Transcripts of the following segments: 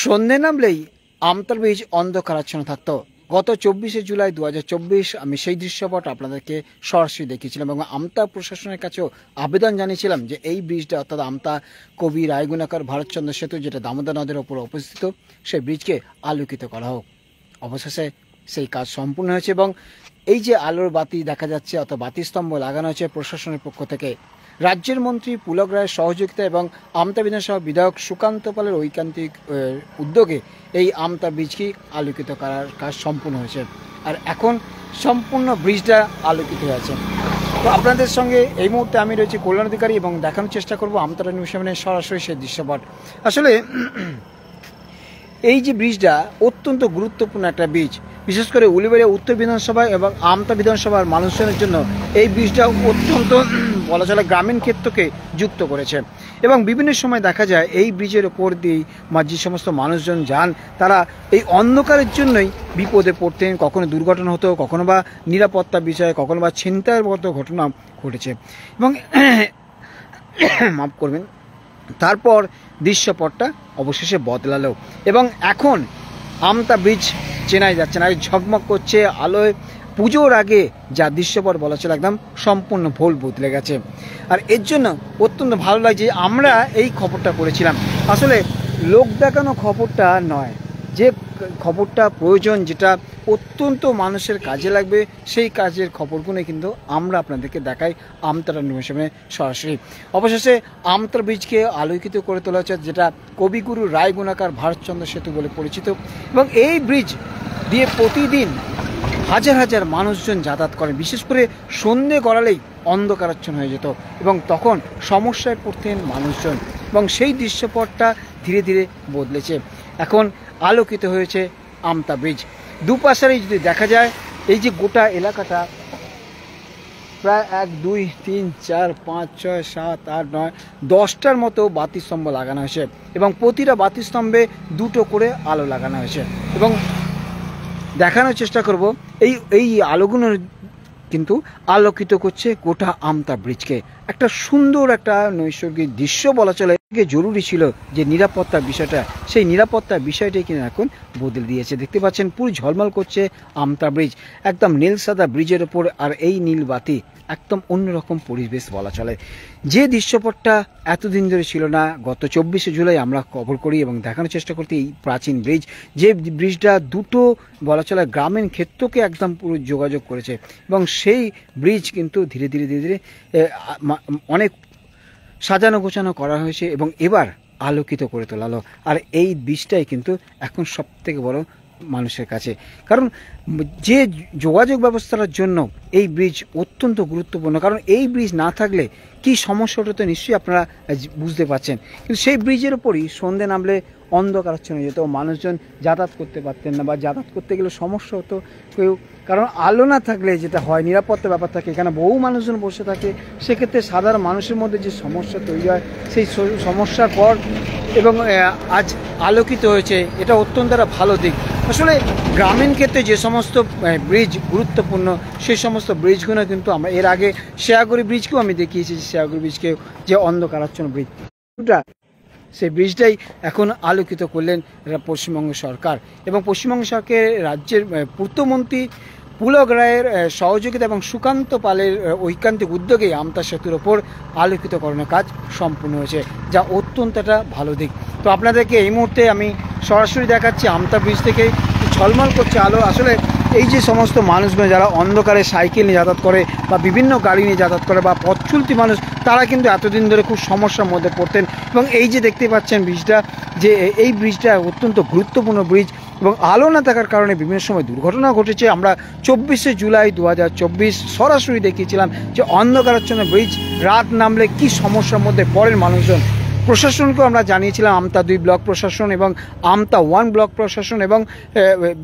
সন্ধে নামলেই আমতল ব্রিজ অন্ধকারাচ্ছন্ন থাকতো। গত 24শে জুলাই 2024 আমি সেই দৃশ্যপট আপনাদেরকে সরাসরি দেখিয়েছিলাম এবং আমতা প্রশাসনের কাছেও আবেদন জানিয়েছিলাম যে এই ব্রিজটা অর্থাৎ আমতা কবি রায়গুণাকর ভারতচন্দ্র সেতু, যেটা দামোদর নদের ওপর অবস্থিত, সেই ব্রিজকে আলোকিত করা হোক। অবশেষে সেই কাজ সম্পূর্ণ হয়েছে এবং এই যে আলোর বাতি দেখা যাচ্ছে অর্থাৎ বাতিস্তম্ভ লাগানো হয়েছে প্রশাসনের পক্ষ থেকে, রাজ্যের মন্ত্রী পুলক রায়ের সহযোগিতা এবং আমতা বিধানসভা বিধায়ক সুকান্ত পালের ঐকান্তিক উদ্যোগে এই আমতা ব্রিজকে আলোকিত করার কাজ সম্পূর্ণ হয়েছে। আর এখন সম্পূর্ণ ব্রিজটা আলোকিত হয়েছে। তো আপনাদের সঙ্গে এই মুহূর্তে আমি রয়েছি কল্যাণ অধিকারী এবং দেখানোর চেষ্টা করব আমতারা নিউজ সেভেনের সরাসরি সেই দৃশ্যপট। আসলে এই যে ব্রিজটা অত্যন্ত গুরুত্বপূর্ণ একটা ব্রিজ, বিশেষ করে উলিবাড়িয়া উত্তর বিধানসভা এবং আমতা বিধানসভার মানুষজনের জন্য এই ব্রিজটা অত্যন্ত বলা চলে গ্রামীণ ক্ষেত্রকে যুক্ত করেছে এবং বিভিন্ন সময় দেখা যায় এই ব্রিজের ওপর দিয়ে যে সমস্ত মানুষজন যান তারা এই অন্ধকারের জন্যই বিপদে পড়তেন। কখনো দুর্ঘটনা হতো, কখনো বা নিরাপত্তা বিষয়ে, কখনো বা ছিনতাইয়ের মতো ঘটনা ঘটেছে এবং মাফ করবেন, তারপর দৃশ্যপটটা অবশেষে বদলালো এবং এখন আমতা ব্রিজ চেনাই যাচ্ছে না, ঝকমক করছে আলোয়। পুজোর আগে যা দৃশ্যপট বলা ছিল একদম সম্পূর্ণ ভুল বদলে গেছে। আর এর জন্য অত্যন্ত ভালো লাগছে আমরা এই খবরটা করেছিলাম। আসলে লোক দেখানো খবরটা নয়, যে খবরটা প্রয়োজন, যেটা অত্যন্ত মানুষের কাজে লাগবে, সেই কাজের খবরগুলোই কিন্তু আমরা আপনাদেরকে দেখাই আমতারা নিউজে সরাসরি। অবশেষে আমতার ব্রিজকে আলোকিত করে তোলা হচ্ছে, যেটা কবিগুরু রায়গুণাকর ভারতচন্দ্র সেতু বলে পরিচিত এবং এই ব্রিজ দিয়ে প্রতিদিন হাজার হাজার মানুষজন যাতায়াত করেন। বিশেষ করে সন্ধে গড়ালেই অন্ধকারাচ্ছন্ন হয়ে যেত এবং তখন সমস্যায় পড়তেন মানুষজন এবং সেই দৃশ্যপটটা ধীরে ধীরে বদলেছে। এখন আলোকিত হয়েছে আমতা ব্রিজ। দুপাশেরই যদি দেখা যায় এই যে গোটা এলাকাটা প্রায় 1 2 3 4 5 6 7 8 9 10টার মতো বাতিস্তম্ভ লাগানো হয়েছে এবং প্রতিটা বাতিস্তম্ভে 2টো করে আলো লাগানো হয়েছে এবং দেখানোর চেষ্টা করব এই আলোগুলোর কিন্তু আলোকিত করছে গোটা আমতা ব্রিজকে। একটা সুন্দর একটা নৈসর্গিক দৃশ্য বলা চলে। জরুরি ছিল যে নিরাপত্তার বিষয়টা, সেই নিরাপত্তার বিষয়টাই কিন্তু এখন বদলে দিয়েছে। দেখতে পাচ্ছেন পুরো ঝলমল করছে আমতা ব্রিজ, একদম নীল সাদা ব্রিজের ওপর, আর এই নীল বাতি একদম অন্যরকম পরিবেশ বলা চলে। যে দৃশ্যপটটা এতদিন ধরে ছিল না, গত 24শে জুলাই আমরা কভার করি এবং দেখানোর চেষ্টা করতে এই প্রাচীন ব্রিজ, যে ব্রিজটা দুটো বলা চলে গ্রামীণ ক্ষেত্রকে একদম পুরো যোগাযোগ করেছে এবং সেই ব্রিজ কিন্তু ধীরে ধীরে ধীরে ধীরে অনেক সাজানো গোছানো করা হয়েছে এবং এবার আলোকিত করে তোলালো। আর এই ব্রিজটাই কিন্তু এখন সব থেকে বড় মানুষের কাছে, কারণ যে যোগাযোগ ব্যবস্থার জন্য এই ব্রিজ অত্যন্ত গুরুত্বপূর্ণ। কারণ এই ব্রিজ না থাকলে কি সমস্যাটা তো নিশ্চয়ই আপনারা বুঝতে পারছেন। কিন্তু সেই ব্রিজের ওপরই সন্ধে নামলে অন্ধকারাচ্ছন্ন হয়ে যেত, মানুষজন যাতায়াত করতে পারতেন না বা যাতায়াত করতে গেলে সমস্যা হতো কেউ, কারণ আলো না থাকলে যেটা হয় নিরাপত্তা ব্যাপার থাকে, এখানে বহু মানুষজন বসে থাকে, সেক্ষেত্রে সাধারণ মানুষের মধ্যে যে সমস্যা তৈরি হয় সেই সমস্যার পর এবং আজ আলোকিত হয়েছে, এটা অত্যন্ত একটা ভালো দিক। আসলে গ্রামীণ ক্ষেত্রে যে সমস্ত ব্রিজ গুরুত্বপূর্ণ সেই সমস্ত ব্রিজগুলো কিন্তু আমরা এর আগে শেয়াগুড়ি ব্রিজকেও আমি দেখিয়েছি, শেয়াগুড়ি ব্রিজকে যে অন্ধকারাচ্ছন্ন ব্রিজ, সেই ব্রিজটাই এখন আলোকিত করলেন পশ্চিমবঙ্গ সরকার এবং পশ্চিমবঙ্গ সরকারের রাজ্যের পূর্তমন্ত্রী পুলক রায়ের সহযোগিতা এবং সুকান্ত পালের ঐকান্তিক উদ্যোগেই আমতা সেতুর ওপর আলোকিতকরণের কাজ সম্পূর্ণ হয়েছে, যা অত্যন্ত একটা ভালো দিক। তো আপনাদেরকে এই মুহূর্তে আমি সরাসরি দেখাচ্ছি আমতা ব্রিজ থেকে ঝলমল করছে আলো। আসলে এই যে সমস্ত মানুষগুলো যারা অন্ধকারে সাইকেল নিয়ে যাতায়াত করে বা বিভিন্ন গাড়ি নিয়ে যাতায়াত করে বা পথ চলতি মানুষ, তারা কিন্তু এতদিন ধরে খুব সমস্যার মধ্যে পড়তেন এবং এই যে দেখতে পাচ্ছেন ব্রিজটা, যে এই ব্রিজটা অত্যন্ত গুরুত্বপূর্ণ ব্রিজ এবং আলো না থাকার কারণে বিভিন্ন সময় দুর্ঘটনা ঘটেছে। আমরা 24শে জুলাই 2024 সরাসরি দেখিয়েছিলাম যে অন্ধকারাচ্ছন্ন ব্রিজ রাত নামলে কি সমস্যার মধ্যে পড়েন মানুষজন। প্রশাসনকেও আমরা জানিয়েছিলাম, আমতা 2 ব্লক প্রশাসন এবং আমতা 1 ব্লক প্রশাসন এবং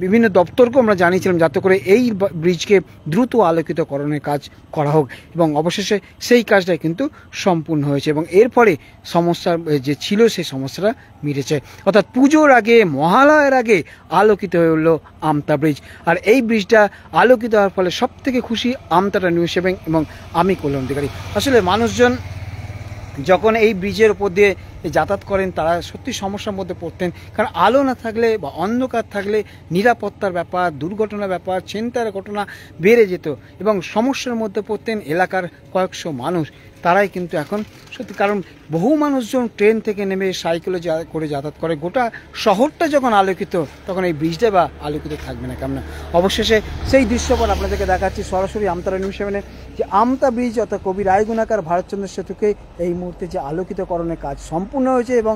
বিভিন্ন দপ্তরকেও আমরা জানিয়েছিলাম যাতে করে এই ব্রিজকে দ্রুত আলোকিতকরণের কাজ করা হোক এবং অবশেষে সেই কাজটাই কিন্তু সম্পূর্ণ হয়েছে এবং এর ফলে সমস্যা যে ছিল সেই সমস্যাটা মিটেছে। অর্থাৎ পুজোর আগে, মহালয়ের আগে আলোকিত হয়ে উঠল আমতা ব্রিজ। আর এই ব্রিজটা আলোকিত হওয়ার ফলে সব থেকে খুশি আমতাটা নিউজ সেভেন এবং আমি কল্যাণ অধিকারী। আসলে মানুষজন যখন এই ব্রিজের উপর দিয়ে যাতায়াত করেন তারা সত্যি সমস্যার মধ্যে পড়তেন, কারণ আলো না থাকলে বা অন্ধকার থাকলে নিরাপত্তার ব্যাপার, দুর্ঘটনার ব্যাপার, ছিনতাইয়ের ঘটনা বেড়ে যেত এবং সমস্যার মধ্যে পড়তেন এলাকার কয়েকশো মানুষ। তারাই কিন্তু এখন সত্যি, কারণ বহু মানুষজন ট্রেন থেকে নেমে সাইকেলে করে যাতায়াত করে। গোটা শহরটা যখন আলোকিত তখন এই ব্রিজটা বা আলোকিত থাকবে না কেমন। অবশেষে সেই দৃশ্যপট আপনাদেরকে দেখাচ্ছি সরাসরি আমতা নিউজ 7-এ, যে আমতা ব্রিজ অর্থাৎ কবি রায়গুণাকার ভারতচন্দ্র সেতুকে এই মুহূর্তে যে আলোকিতকরণের কাজ সম্পূর্ণ হয়েছে এবং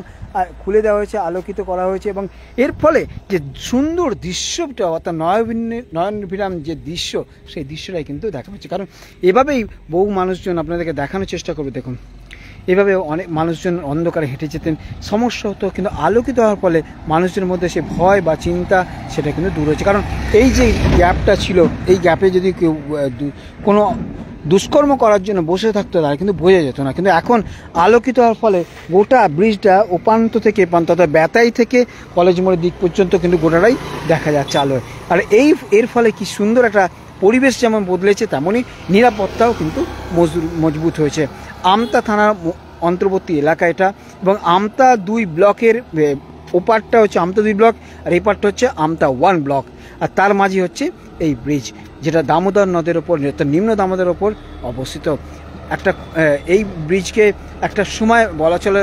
খুলে দেওয়া হয়েছে, আলোকিত করা হয়েছে এবং এর ফলে যে সুন্দর দৃশ্যটা অর্থাৎ নয়নবিরাম যে দৃশ্য, সেই দৃশ্যটাই কিন্তু দেখা যাচ্ছে। কারণ এভাবেই বহু মানুষজন আপনাদেরকে দেখানোর চেষ্টা করবে। দেখুন এভাবে অনেক মানুষজন অন্ধকারে হেঁটে যেতেন, সমস্যা হতো, কিন্তু আলোকিত হওয়ার ফলে মানুষজনের মধ্যে সে ভয় বা চিন্তা সেটা কিন্তু দূর হয়েছে। কারণ এই যে গ্যাপটা ছিল, এই গ্যাপে যদি কেউ কোনো দুষ্কর্ম করার জন্য বসে থাকতো তারা কিন্তু বোঝা যেত না, কিন্তু এখন আলোকিত হওয়ার ফলে গোটা ব্রিজটা উপান্ত থেকে প্রান্ত অর্থাৎ বেতাই থেকে কলেজ মোড়ের দিক পর্যন্ত কিন্তু গোটাটাই দেখা যাচ্ছে আলোয়। আর এর ফলে কি সুন্দর একটা পরিবেশ যেমন বদলেছে, তেমনই নিরাপত্তাও কিন্তু মজবুত হয়েছে। আমতা থানার অন্তর্বর্তী এলাকা এটা, এবং আমতা 2 ব্লকের ওপারটা হচ্ছে আমতা 2 ব্লক আর এই পারটা হচ্ছে আমতা 1 ব্লক, আর তার মাঝে হচ্ছে এই ব্রিজ, যেটা দামোদর নদের ওপর, নিম্ন দামোদর ওপর অবস্থিত। একটা এই ব্রিজকে একটা সময় বলা চলে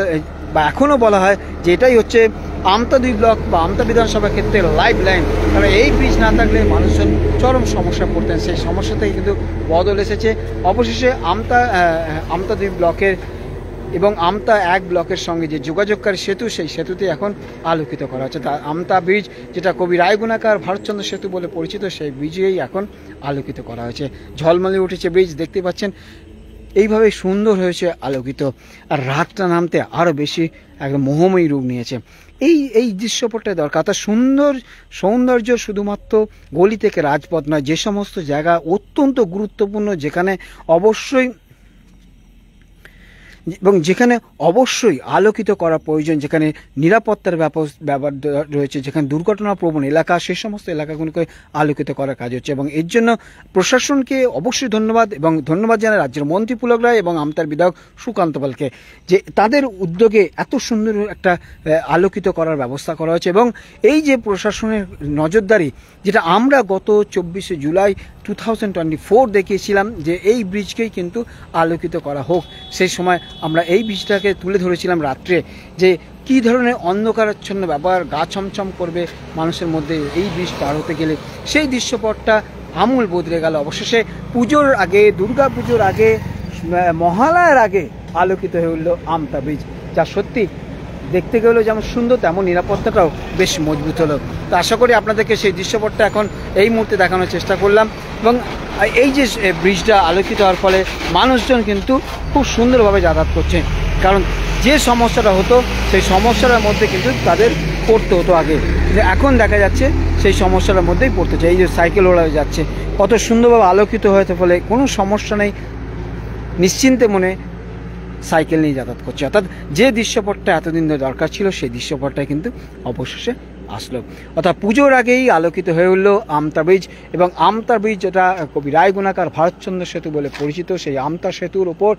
বা এখনও বলা হয় যে এটাই হচ্ছে আমতা 2 ব্লক বা আমতা বিধানসভা ক্ষেত্রে লাইফ লাইন। কারণ এই ব্রিজ না থাকলে মানুষজন চরম সমস্যা পড়তেন, সেই সমস্যা থেকে কিন্তু বদল এসেছে। অবশেষে আমতা 2 ব্লকের এবং আমতা 1 ব্লকের সঙ্গে যে যোগাযোগকারী সেতু, সেই সেতুতে এখন আলোকিত করা হচ্ছে। তা আমতা ব্রিজ, যেটা কবি রায়গুণাকার ভারতচন্দ্র সেতু বলে পরিচিত, সেই ব্রিজেই এখন আলোকিত করা হয়েছে। ঝলমলে উঠেছে ব্রিজ, দেখতে পাচ্ছেন এইভাবে সুন্দর হয়েছে আলোকিত। আর রাতটা নামতে আরও বেশি একদম মোহময়ী রূপ নিয়েছে। এই দৃশ্যপটটাই দরকার। তার সৌন্দর্য শুধুমাত্র গলি থেকে রাজপথ নয়, যে সমস্ত জায়গা অত্যন্ত গুরুত্বপূর্ণ, যেখানে অবশ্যই আলোকিত করা প্রয়োজন, যেখানে নিরাপত্তার ব্যাপার রয়েছে, যেখানে দুর্ঘটনা প্রবণ এলাকা, সেই সমস্ত এলাকাগুলোকে আলোকিত করার কাজ হচ্ছে। এবং এর জন্য প্রশাসনকে অবশ্যই ধন্যবাদ, এবং ধন্যবাদ জানাই রাজ্যের মন্ত্রী পুলক রায় এবং আমতার বিধায়ক সুকান্ত পালকে, যে তাদের উদ্যোগে এত সুন্দর একটা আলোকিত করার ব্যবস্থা করা হয়েছে। এবং এই যে প্রশাসনের নজরদারি, যেটা আমরা গত 24শে জুলাই 2024 দেখিয়েছিলাম যে এই ব্রিজকেই কিন্তু আলোকিত করা হোক, সেই সময় আমরা এই ব্রিজটাকে তুলে ধরেছিলাম রাত্রে, যে কী ধরনের অন্ধকারাচ্ছন্ন ব্যাপার, গা ছমছম করবে মানুষের মধ্যে এই ব্রিজ পার হতে গেলে। সেই দৃশ্যপটটা আমূল বদলে গেল। অবশেষে পুজোর আগে, দুর্গা পুজোর আগে, মহালয়ার আগে আলোকিত হয়ে উঠল আমতা ব্রিজ, যা সত্যি দেখতে গেলেও যেমন সুন্দর, তেমন নিরাপত্তাটাও বেশ মজবুত হলো। তো আশা করি আপনাদেরকে সেই দৃশ্যপটটা এখন এই মুহূর্তে দেখানোর চেষ্টা করলাম। এবং এই যে ব্রিজটা আলোকিত হওয়ার ফলে মানুষজন কিন্তু খুব সুন্দরভাবে যাতায়াত করছে, কারণ যে সমস্যাটা হতো সেই সমস্যাটার মধ্যে কিন্তু তাদের পড়তে হতো আগে, কিন্তু এখন দেখা যাচ্ছে সেই সমস্যাটার মধ্যেই পড়তে হচ্ছে। এই যে সাইকেল ওড়া যাচ্ছে, কত সুন্দরভাবে আলোকিত হওয়ার ফলে কোনো সমস্যা নেই, নিশ্চিন্তে মনে সাইকেল নিয়ে যাতায়াত করছে। অর্থাৎ যে দৃশ্যপটটা এতদিন ধরে দরকার ছিল, সেই দৃশ্যপটটাই কিন্তু অবশেষে আসলো। অর্থাৎ পুজোর আগেই আলোকিত হয়ে উঠল আমতা ব্রিজ, এবং আমতা ব্রিজ যেটা কবি রায়গুণাকার ভারতচন্দ্র সেতু বলে পরিচিত, সেই আমতা সেতুর ওপর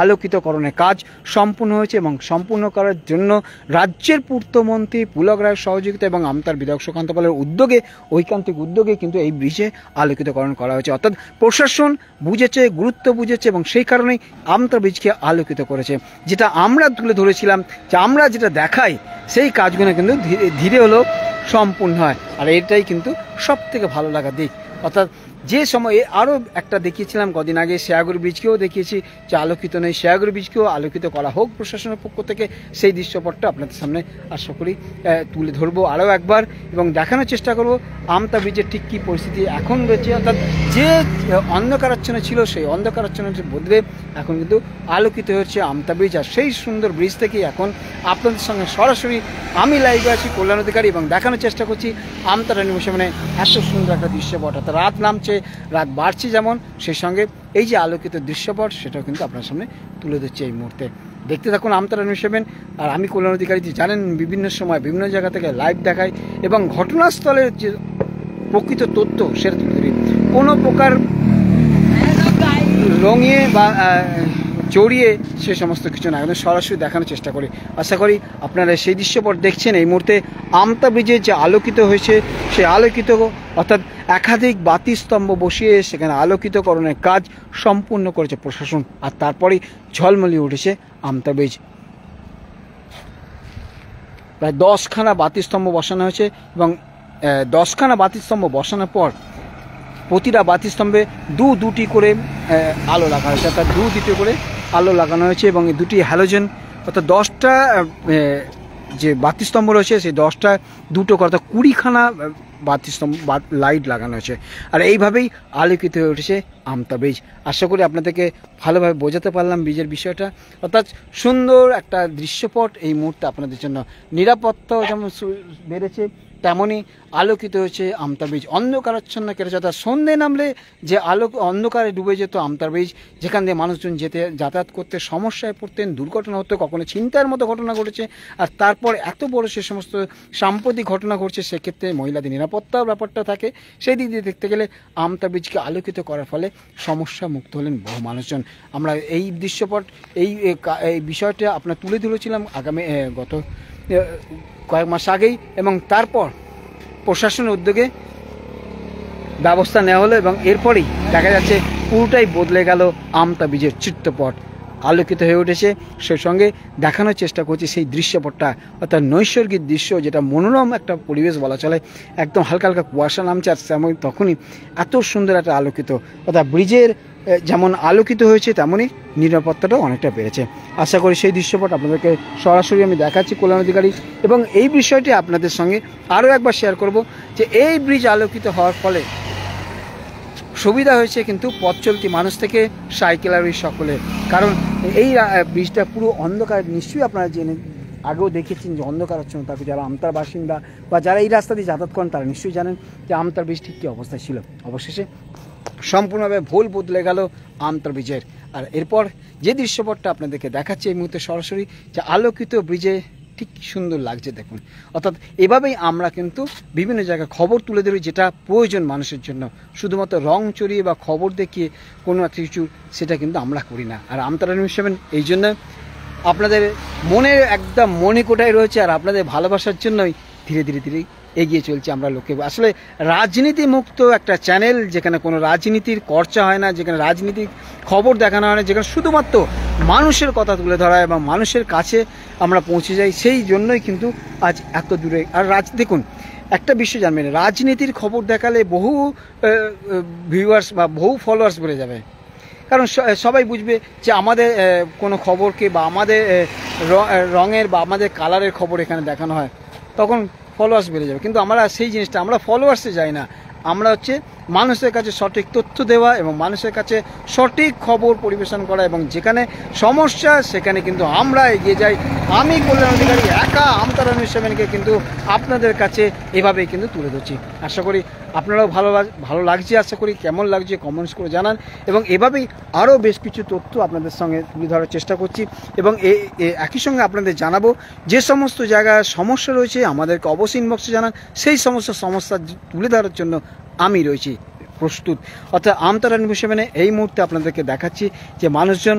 আলোকিতকরণের কাজ সম্পূর্ণ হয়েছে। এবং সম্পূর্ণ করার জন্য রাজ্যের পূর্তমন্ত্রী পুলক রায়ের সহযোগিতা এবং আমতার বিধায়ক সুকান্ত পালের উদ্যোগে, ঐকান্তিক উদ্যোগে কিন্তু এই ব্রিজে আলোকিতকরণ করা হয়েছে। অর্থাৎ প্রশাসন বুঝেছে, গুরুত্ব বুঝেছে, এবং সেই কারণেই আমতা ব্রিজকে আলোকিত করেছে। যেটা আমরা তুলে ধরেছিলাম, যে আমরা যেটা দেখাই সেই কাজগুলো কিন্তু ধীরে ধীরে হলেও সম্পূর্ণ হয়, আর এটাই কিন্তু সব থেকে ভালো লাগার দিক। অর্থাৎ যে সময়ে আরও একটা দেখিয়েছিলাম কদিন আগে, শেয়াগুড়ি ব্রিজকেও দেখিয়েছি যে আলোকিত নেই, শেয়াগুড়ি ব্রিজকেও আলোকিত করা হোক প্রশাসনের পক্ষ থেকে। সেই দৃশ্যপটটা আপনাদের সামনে আশা করি তুলে ধরবো আরও একবার, এবং দেখানোর চেষ্টা করব আমতা ব্রিজের ঠিক কী পরিস্থিতি এখন রয়েছে। অর্থাৎ যে অন্ধকারাচ্ছন্ন ছিল, সেই অন্ধকারাচ্ছন্ন বদলে এখন কিন্তু আলোকিত হচ্ছে আমতা ব্রিজ। আর সেই সুন্দর ব্রিজ থেকেই এখন আপনাদের সঙ্গে সরাসরি আমি লাইভে আছি, কল্যাণ অধিকারী, এবং দেখানোর চেষ্টা করছি আমতা নিউজ 7-এ এত সুন্দর একটা দৃশ্যপট। অর্থাৎ রাত নামছে, রাত বাড়ছে যেমন, সেই সঙ্গে এই যে আলোকিত দৃশ্যপট, সেটাও কিন্তু আপনার সামনে তুলে ধরছে এই মুহূর্তে। দেখতে থাকুন আমতা নিউজ 7। আর আমি কল্যাণ অধিকারী, জানেন বিভিন্ন সময় বিভিন্ন জায়গা থেকে লাইভ দেখাই এবং ঘটনাস্থলের যে প্রকৃত তথ্য সেটা তুলে ধরি। কোনো প্রকার রঙিয়ে বা জড়িয়ে সে সমস্ত কিছু না, একদম সরাসরি দেখানোর চেষ্টা করি। আশা করি আপনারা সেই দৃশ্যপট দেখছেন। এই মুহূর্তে আমতা ব্রিজে যে আলোকিত হয়েছে, সেই আলোকিত অর্থাৎ একাধিক বাতিস্তম্ভ বসিয়ে সেখানে আলোকিতকরণের কাজ সম্পূর্ণ করেছে প্রশাসন, আর তারপরেই ঝলমলিয়ে উঠেছে আমতা ব্রিজ। প্রায় 10খানা বাতিস্তম্ভ বসানো হয়েছে এবং 10খানা বাতিস্তম্ভ বসানোর পর প্রতিটা বাতিস্তম্ভে দুটি করে আলো লাগানো হয়েছে, অর্থাৎ দুটি করে আলো লাগানো হয়েছে এবং দুটি হ্যালোজেন, অর্থাৎ 10টা যে বাতিস্তম্ভ রয়েছে সেই 10টা দুটো করে অর্থাৎ 20খানা বাতিস্তম্ভ লাইট লাগানো হয়েছে। আর এইভাবেই আলোকিত হয়ে উঠেছে আমতা ব্রিজ। আশা করি আপনাদেরকে ভালোভাবে বোঝাতে পারলাম ব্রিজের বিষয়টা, অর্থাৎ সুন্দর একটা দৃশ্যপট এই মুহূর্তে আপনাদের জন্য। নিরাপত্তাও যেমন বেড়েছে তেমনই আলোকিত হয়েছে আমতা ব্রিজ। অন্ধকারাচ্ছন্ন কেটেছে, অর্থাৎ সন্ধে নামলে যে অন্ধকারে ডুবে যেত আমতা ব্রিজ, যেখান দিয়ে মানুষজন যাতায়াত করতে সমস্যায় পড়তেন, দুর্ঘটনা হতো, কখনো ছিনতাইয়ের মতো ঘটনা ঘটেছে। আর তারপর এত বড় সে সমস্ত সাম্প্রতিক ঘটনা ঘটছে, সেক্ষেত্রে মহিলাদের নিরাপত্তার ব্যাপারটা থাকে। সেই দিক দিয়ে দেখতে গেলে আমতা ব্রিজকে আলোকিত করার ফলে সমস্যা মুক্ত হলেন বহু মানুষজন। আমরা এই দৃশ্যপট এই বিষয়টা আপনার তুলে ধরেছিলাম গত কয়েক মাস আগেই, এবং তারপর প্রশাসনের উদ্যোগে ব্যবস্থা নেওয়া হলো এবং এরপরেই দেখা যাচ্ছে পুরোটাই বদলে গেল আমতা ব্রিজের চিত্রপট, আলোকিত হয়ে উঠেছে। সেই সঙ্গে দেখানোর চেষ্টা করছি সেই দৃশ্যপটটা, অর্থাৎ নৈসর্গিক দৃশ্য, যেটা মনোরম একটা পরিবেশ বলা চলে। একদম হালকা হালকা কুয়াশা নামছে আর তখনই এত সুন্দর একটা আলোকিত, অর্থাৎ ব্রিজের যেমন আলোকিত হয়েছে তেমনই নিরাপত্তাটাও অনেকটা বেড়েছে। আশা করি সেই দৃশ্যপট আপনাদেরকে সরাসরি আমি দেখাচ্ছি কল্যাণ অধিকারী, এবং এই বিষয়টি আপনাদের সঙ্গে আরও একবার শেয়ার করব যে এই ব্রিজ আলোকিত হওয়ার ফলে সুবিধা হয়েছে কিন্তু পথ চলতি মানুষ থেকে সাইকেল আরোহী সকলে। কারণ এই ব্রিজটা পুরো অন্ধকার, নিশ্চয়ই আপনারা জেনে আগেও দেখেছেন যে অন্ধকারাচ্ছন্ন, তারপর যারা আমতার বাসিন্দা বা যারা এই রাস্তা দিয়ে যাতায়াত করেন তারা নিশ্চয়ই জানেন যে আমতার ব্রিজ ঠিক কী অবস্থায় ছিল। অবশেষে সম্পূর্ণভাবে ভুল বদলে গেল আমতা ব্রিজের। আর এরপর যে দৃশ্যপটটা আপনাদেরকে দেখাচ্ছে এই মুহূর্তে সরাসরি, যে আলোকিত ব্রিজে ঠিক সুন্দর লাগছে দেখুন। অর্থাৎ এভাবেই আমরা কিন্তু বিভিন্ন জায়গায় খবর তুলে ধরি যেটা প্রয়োজন মানুষের জন্য, শুধুমাত্র রং চড়িয়ে বা খবর দেখিয়ে কোনো একটা কিছু সেটা কিন্তু আমরা করি না। আর আমতারা নিউজ 7 এই জন্য আপনাদের মনের একদম মণিকোটায় রয়েছে, আর আপনাদের ভালোবাসার জন্যই ধীরে ধীরে ধীরে এগিয়ে চলছে আমরা লোকে। আসলে রাজনীতি মুক্ত একটা চ্যানেল, যেখানে কোনো রাজনীতির চর্চা হয় না, যেখানে রাজনীতির খবর দেখানো হয় না, যেখানে শুধুমাত্র মানুষের কথা তুলে ধরা হয় এবং মানুষের কাছে আমরা পৌঁছে যাই, সেই জন্যই কিন্তু আজ এত দূরে। আর দেখুন একটা বিষয় জানবেন, রাজনীতির খবর দেখালে বহু ভিউয়ার্স বা বহু ফলোয়ার্স বেড়ে যাবে, কারণ সবাই বুঝবে যে আমাদের কোনো খবরকে বা আমাদের রঙের বা আমাদের কালারের খবর এখানে দেখানো হয়, তখন ফলোয়ার্স বেড়ে যাবে। কিন্তু আমরা সেই জিনিসটা, আমরা ফলোয়ার্সে যাই না, আমরা হচ্ছে মানুষের কাছে সঠিক তথ্য দেওয়া এবং মানুষের কাছে সঠিক খবর পরিবেশন করা, এবং যেখানে সমস্যা সেখানে কিন্তু আমরা এগিয়ে যাই। আমি কল্যাণ অধিকারী একা আমতারা নিউজ 7কে কিন্তু আপনাদের কাছে এভাবেই কিন্তু তুলে ধরছি। আশা করি আপনারাও ভালো লাগছে, আশা করি কেমন লাগছে কমেন্টস করে জানান, এবং এভাবেই আরও বেশ কিছু তথ্য আপনাদের সঙ্গে তুলে ধরার চেষ্টা করছি। এবং একই সঙ্গে আপনাদের জানাবো যে সমস্ত জায়গায় সমস্যা রয়েছে আমাদেরকে অবশ্যই ইনবক্সে জানান, সেই সমস্ত সমস্যা তুলে ধরার জন্য আমি রয়েছি প্রস্তুত। অর্থাৎ আমতারা নিউজ 7 এই মুহূর্তে আপনাদেরকে দেখাচ্ছি যে মানুষজন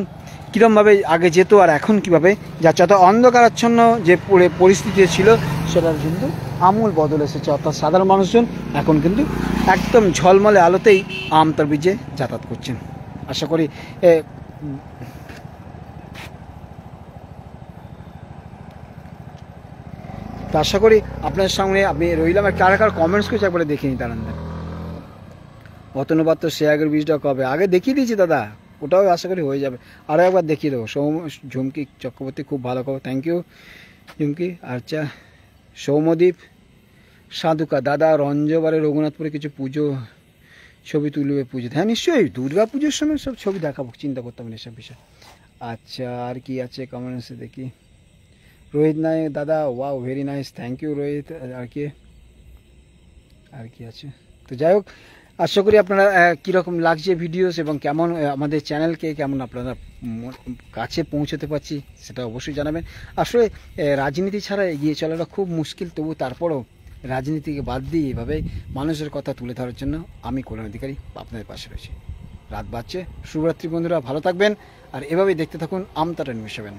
কীরমভাবে আগে যেত আর এখন কীভাবে যাচ্ছে। অর্থাৎ অন্ধকারাচ্ছন্ন যে পরিস্থিতি ছিল সেটার কিন্তু আমূল বদল এসেছে, অর্থাৎ সাধারণ মানুষজন এখন কিন্তু একদম ঝলমলে আলোতেই আমতা ব্রিজে যাতায়াত করছেন। আশা করি আপনার সামনে আমি রইলাম। আর কার কমেন্টস করছে একবারে দেখে নিই দাঁড়ান। অতনুবাদ তো শেয়াগের বীজটা কবে আগে দেখিয়ে দিয়েছি দাদা, ওটাও আশা করি হয়ে যাবে, আরও একবার দেখিয়ে দেবো। ঝুমকি চক্রবর্তী খুব ভালো খবর, থ্যাংক ইউ ঝুমকি। আচ্ছা সৌমদ্বীপ সাধুকা দাদা, রঞ্জবারে রঘুনাথপুরে কিছু পুজো ছবি তুলবে পুজো, হ্যাঁ নিশ্চয়ই দুর্গা পুজোর সময় সব ছবি দেখাবো, চিন্তা করতে হবে না এসব বিষয়। আচ্ছা আর কি আছে কমেন্টসে দেখি। রোহিত নায়ক দাদা, wow very nice, thank you Rohit. আর কি আছে, তো যাই হোক আশা করি আপনারা কীরকম লাগছে ভিডিওস এবং কেমন আমাদের চ্যানেলকে কেমন আপনারা কাছে পৌঁছতে পারছি সেটা অবশ্যই জানাবেন। আসলে রাজনীতি ছাড়া এগিয়ে চলাটা খুব মুশকিল, তবু তারপরও রাজনীতিকে বাদ দিয়ে এভাবে মানুষের কথা তুলে ধরার জন্য আমি কল্যাণ অধিকারী আপনাদের পাশে রয়েছি। রাত বাড়ছে। শুভরাত্রি বন্ধুরা, ভালো থাকবেন আর এভাবেই দেখতে থাকুন আমতারা নিউজ 7।